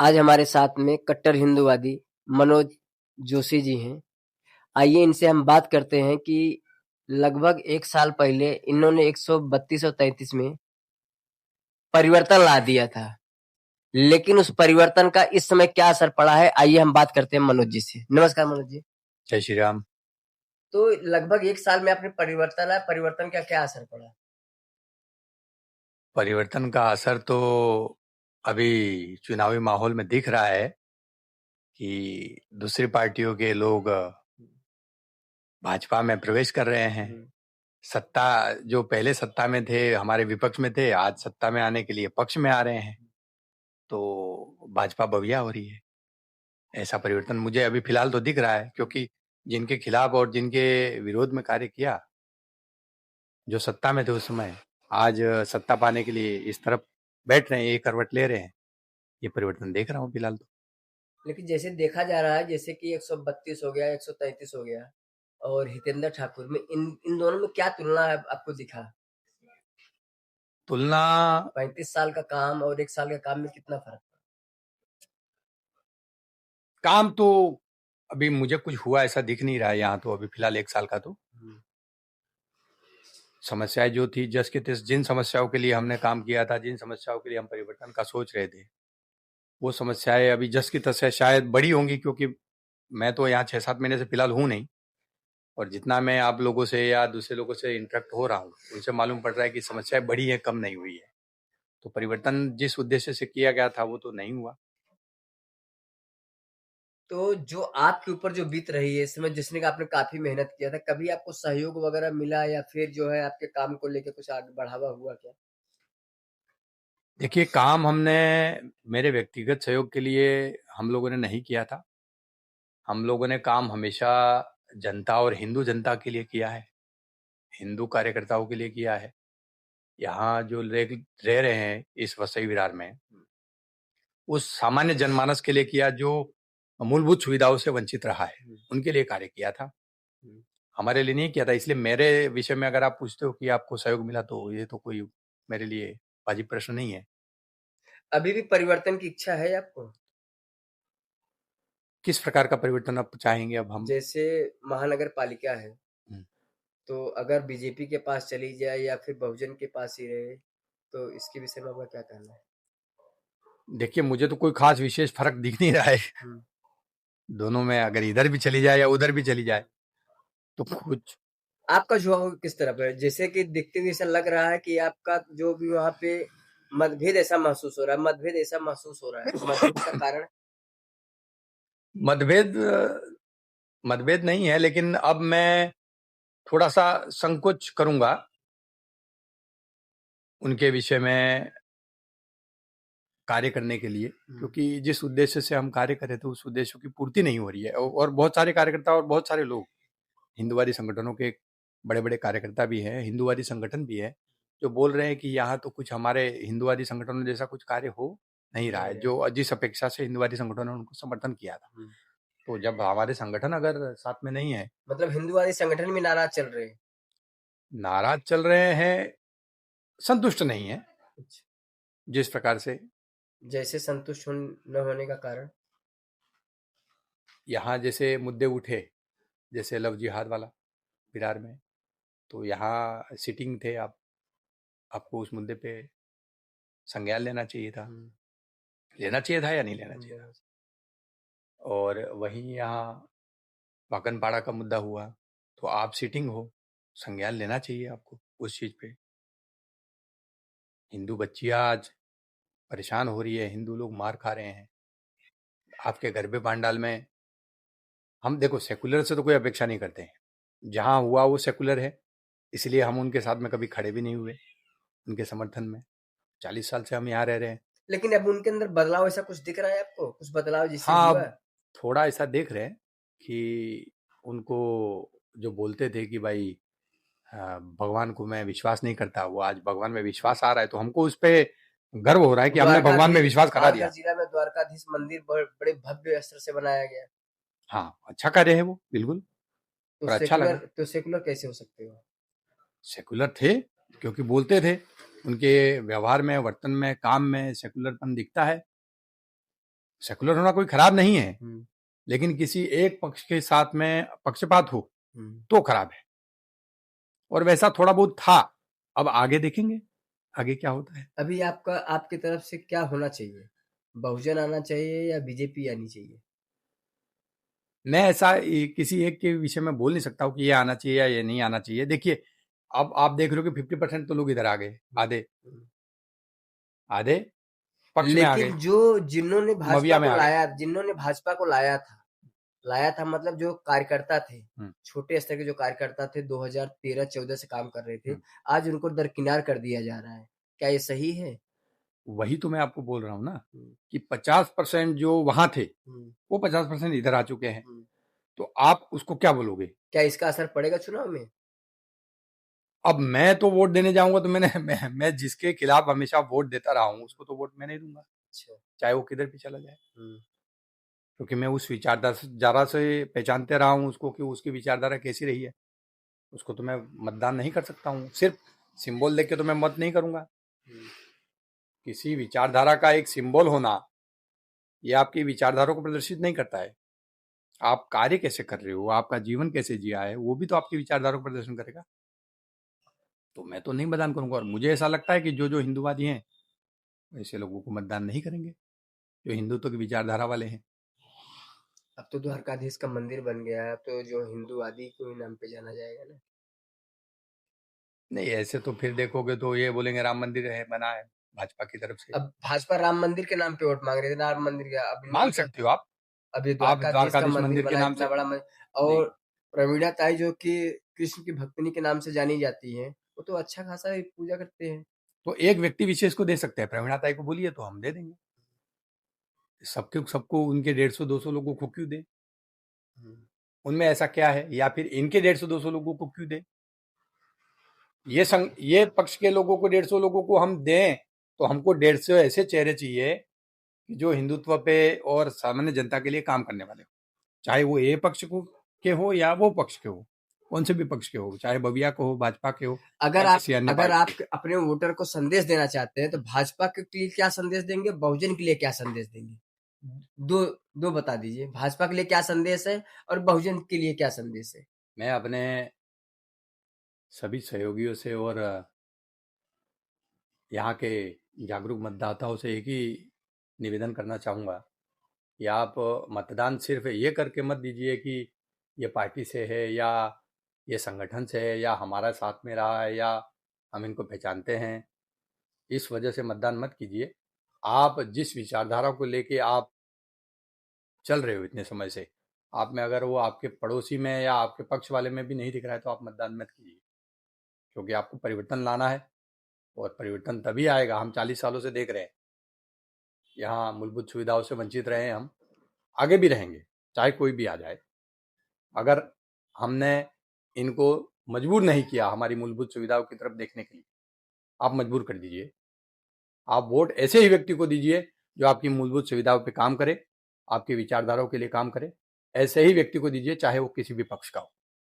आज हमारे साथ में कट्टर हिंदूवादी मनोज जोशी जी हैं। आइए इनसे हम बात करते हैं कि लगभग 1 साल पहले इन्होंने 132 और 33 में परिवर्तन ला दिया था। लेकिन उस परिवर्तन का इस समय क्या असर पड़ा है, आइए हम बात करते हैं मनोज जी से। नमस्कार मनोज जी। जय श्री राम। तो लगभग 1 साल में आपने परिवर्तन लाया, परिवर्तन का क्या असर पड़ा? परिवर्तन का असर तो अभी चुनावी माहौल में दिख रहा है कि दूसरी पार्टियों के लोग भाजपा में प्रवेश कर रहे हैं। सत्ता जो पहले सत्ता में थे, हमारे विपक्ष में थे, आज सत्ता में आने के लिए पक्ष में आ रहे हैं, तो भाजपा बविया हो रही है। ऐसा परिवर्तन मुझे अभी फिलहाल तो दिख रहा है, क्योंकि जिनके खिलाफ और जिनके विरोध में कार्य किया, जो सत्ता में थे उस समय, आज सत्ता पाने के लिए इस तरफ बैठ रहे हैं, एक करवट ले रहे हैं। ये परिवर्तन देख रहा हूँ फिलहाल तो। लेकिन जैसे देखा जा रहा है, जैसे कि 132 हो गया, 133 हो गया और हितेंद्र ठाकुर में इन इन दोनों में क्या तुलना है आपको दिखा? तुलना 35 साल का काम और 1 साल के काम में कितना फर्क? काम तो अभी मुझे कुछ हुआ ऐसा दिख नहीं रहा है यहाँ तो, अभी फिलहाल 1 साल का तो। समस्याएं जो थी जस के तस, जिन समस्याओं के लिए हमने काम किया था, जिन समस्याओं के लिए हम परिवर्तन का सोच रहे थे, वो समस्याएं अभी जस की तस है, शायद बड़ी होंगी, क्योंकि मैं तो यहाँ 6-7 महीने से फिलहाल हूँ नहीं, और जितना मैं आप लोगों से या दूसरे लोगों से इंटरेक्ट हो रहा हूँ, उनसे मालूम पड़ रहा है कि समस्याएं बड़ी है, कम नहीं हुई है। तो परिवर्तन जिस उद्देश्य से किया गया था वो तो नहीं हुआ। तो जो आपके ऊपर जो बीत रही है इस समय, जिसने कि आपने काफी मेहनत किया था, कभी आपको सहयोग वगैरह मिला या फिर जो है आपके काम को लेके कुछ आगे बढ़ावा हुआ क्या? देखिए, काम हमने मेरे व्यक्तिगत सहयोग के लिए हम लोगों ने नहीं किया था। हम लोगों ने काम हमेशा जनता और हिंदू जनता के लिए किया है, हिंदू कार्यकर्ताओं के लिए किया है। यहाँ जो रह रहे हैं इस वसई विरार में, उस सामान्य जनमानस के लिए किया जो मूलभूत सुविधाओं से वंचित रहा है, उनके लिए कार्य किया था, हमारे लिए नहीं किया था। इसलिए मेरे विषय में अगर आप पूछते हो कि आपको सहयोग मिला, तो ये तो कोई मेरे लिए वाजिब प्रश्न नहीं है। अभी भी परिवर्तन की इच्छा है आपको? किस प्रकार का परिवर्तन आप चाहेंगे अब हम? जैसे महानगर पालिका है, हम्म। तो अगर बीजेपी के पास चली जाए या फिर बहुजन के पास ही रहे, तो इसके विषय में आपका क्या कहना है? देखिए, मुझे तो कोई खास विशेष फर्क दिख नहीं रहा है दोनों में। अगर इधर भी चली जाए या उधर भी चली जाए तो कुछ। आपका झुकाव किस तरफ है? जैसे कि दिखते हुए ऐसा लग रहा है कि आपका जो भी वहाँ पे मतभेद ऐसा महसूस हो रहा है, मतभेद ऐसा महसूस हो रहा है। मतभेद का कारण? मतभेद मतभेद नहीं है, लेकिन अब मैं थोड़ा सा संकोच करूंगा उनके विषय में कार्य करने के लिए, क्योंकि जिस उद्देश्य से हम कार्य कर रहे थे उस उद्देश्य की पूर्ति नहीं हो रही है। और बहुत सारे कार्यकर्ता और बहुत सारे लोग, हिंदुवादी संगठनों के बड़े बड़े कार्यकर्ता भी हैं, हिंदुवादी संगठन भी है, जो बोल रहे हैं कि यहाँ तो कुछ हमारे हिंदुवादी संगठनों जैसा कुछ कार्य हो नहीं रहा है, जो जिस अपेक्षा से हिंदुवादी संगठनों ने उनको समर्थन किया था। तो जब हमारे संगठन अगर साथ में नहीं है, मतलब हिंदूवादी संगठन भी नाराज चल रहे हैं? नाराज चल रहे हैं, संतुष्ट नहीं है जिस प्रकार से। जैसे संतुष्ट न होने का कारण? यहाँ जैसे मुद्दे उठे, जैसे लव जिहाद वाला विरार में, तो यहाँ सिटिंग थे आप, आपको उस मुद्दे पे संज्ञान लेना चाहिए था। या नहीं लेना चाहिए था? और वहीं यहाँ वाकनपाड़ा का मुद्दा हुआ, तो आप सिटिंग हो, संज्ञान लेना चाहिए आपको उस चीज पे। हिंदू बच्चियां आज परेशान हो रही है, हिंदू लोग मार खा रहे हैं आपके घर पे पांडाल में। हम देखो, सेकुलर से तो कोई अपेक्षा नहीं करते हैं, जहां हुआ वो सेकुलर है, इसलिए हम उनके साथ में कभी खड़े भी नहीं हुए उनके समर्थन में। 40 साल से हम यहाँ रह रहे हैं। लेकिन अब उनके अंदर बदलाव ऐसा कुछ दिख रहा है आपको? कुछ बदलाव जिससे हाँ, हुआ अब है? थोड़ा ऐसा देख रहे हैं कि उनको जो बोलते थे कि भाई भगवान को मैं विश्वास नहीं करता, वो आज भगवान में विश्वास आ रहा है, तो हमको उस पे गर्व हो रहा है कि हमने भगवान में विश्वास करा दिया। जिला में द्वारकाधीश मंदिर बड़े भव्य अस्त्र से बनाया गया। हाँ, अच्छा कार्य है वो, बिल्कुल, तो और अच्छा लगा। सेकुलर कैसे हो सकते हो? सेकुलर थे क्योंकि बोलते थे, उनके व्यवहार में, वर्तन में, काम में सेकुलरपन दिखता है। सेकुलर होना कोई खराब नहीं है, लेकिन किसी एक पक्ष के साथ में पक्षपात हो तो खराब है, और वैसा थोड़ा बहुत था। अब आगे देखेंगे आगे क्या होता है। अभी आपकी तरफ से क्या होना चाहिए? बहुजन आना चाहिए या बीजेपी आनी चाहिए? मैं ऐसा किसी एक के विषय में बोल नहीं सकता हूँ कि ये आना चाहिए या ये नहीं आना चाहिए। देखिए, अब आप देख रहे हो कि 50% तो लोग इधर आ गए, आधे आधे पक्ष में आ गए, लेकिन जिन्होंने मविया में आ गए। भाजपा को लाया था मतलब जो कार्यकर्ता थे, छोटे स्तर के जो कार्यकर्ता थे, 2013-14 से काम कर रहे थे, आज उनको दरकिनार कर दिया जा रहा है। क्या ये सही है? वही तो मैं आपको बोल रहा हूँ ना कि 50% जो वहां थे वो 50% इधर आ चुके हैं, तो आप उसको क्या बोलोगे? क्या इसका असर पड़ेगा चुनाव में? अब मैं तो वोट देने जाऊंगा तो मैं जिसके खिलाफ हमेशा वोट देता रहा हूँ उसको तो वोट मैं नहीं दूंगा, अच्छा। चाहे वो किधर भी चला जाए, क्योंकि मैं उस विचारधारा से पहचानते रहा हूँ उसको कि उसकी विचारधारा कैसी रही है। उसको तो मैं मतदान नहीं कर सकता हूँ, सिर्फ सिंबल देख के तो मैं मत नहीं करूंगा। किसी विचारधारा का एक सिंबल होना ये आपकी विचारधारा को प्रदर्शित नहीं करता है। आप कार्य कैसे कर रहे हो, आपका जीवन कैसे जिया है, वो भी तो आपकी विचारधारा को प्रदर्शन करेगा। तो मैं तो नहीं मतदान करूंगा, और मुझे ऐसा लगता है कि जो जो हिंदूवादी हैं ऐसे लोगों को मतदान नहीं करेंगे जो हिंदुत्व की विचारधारा वाले हैं। अब तो द्वारकाधीश का मंदिर बन गया है, अब तो जो हिंदूवादी के नाम पे जाना जाएगा ना। नहीं, ऐसे तो फिर देखोगे तो ये बोलेंगे राम मंदिर है बना है भाजपा की तरफ से। अब भाजपा राम मंदिर के नाम पे वोट मांग रही थी, राम मंदिर का मांग सकते हो आप अभी आप द्वारकाधीश का मंदिर मंदिर के बना, नाम इतना से। बड़ा मंदिर। नहीं और प्रवीणा ताई जो कि कृष्ण की भक्तिनी के नाम से जानी जाती है, वो तो अच्छा खासा ही पूजा करते हैं। तो एक व्यक्ति विशेष को दे सकते हैं, प्रवीणा ताई को बोलिए तो हम दे देंगे। सबको उनके 150-200 लोगों को क्यों दें? उनमें ऐसा क्या है? या फिर इनके 150-200 लोगों को क्यों दें? ये पक्ष के लोगों को 150 लोगों को हम दें तो हमको 150 ऐसे चेहरे चाहिए कि जो हिंदुत्व पे और सामान्य जनता के लिए काम करने वाले हो, चाहे वो ए पक्ष को के हो या वो पक्ष के हो, कौन से भी पक्ष के हो, चाहे बविया को हो, भाजपा के हो, या किसी अन्य अगर आप पार्टी। अपने वोटर को संदेश देना चाहते हैं तो भाजपा के लिए क्या संदेश देंगे, बहुजन के लिए क्या संदेश देंगे? दो दो बता दीजिए, भाजपा के लिए क्या संदेश है और बहुजन के लिए क्या संदेश है? मैं अपने सभी सहयोगियों से और यहाँ के जागरूक मतदाताओं से एक ही निवेदन करना चाहूँगा कि आप मतदान सिर्फ ये करके मत दीजिए कि ये पार्टी से है या ये संगठन से है या हमारा साथ में रहा है या हम इनको पहचानते हैं, इस वजह से मतदान मत कीजिए। आप जिस विचारधारा को लेके आप चल रहे हो इतने समय से, आप में अगर वो आपके पड़ोसी में या आपके पक्ष वाले में भी नहीं दिख रहा है तो आप मतदान मत कीजिए, क्योंकि आपको परिवर्तन लाना है, और परिवर्तन तभी आएगा। हम 40 सालों से देख रहे हैं यहाँ मूलभूत सुविधाओं से वंचित रहे हैं, हम आगे भी रहेंगे चाहे कोई भी आ जाए। अगर हमने इनको मजबूर नहीं किया हमारी मूलभूत सुविधाओं की तरफ देखने के लिए, आप मजबूर कर दीजिए। आप वोट ऐसे ही व्यक्ति को दीजिए जो आपकी मूलभूत सुविधाओं पे काम करे, आपकी विचारधाराओं के लिए काम करे। ऐसे ही व्यक्ति को दीजिए चाहे वो किसी भी पक्ष का हो।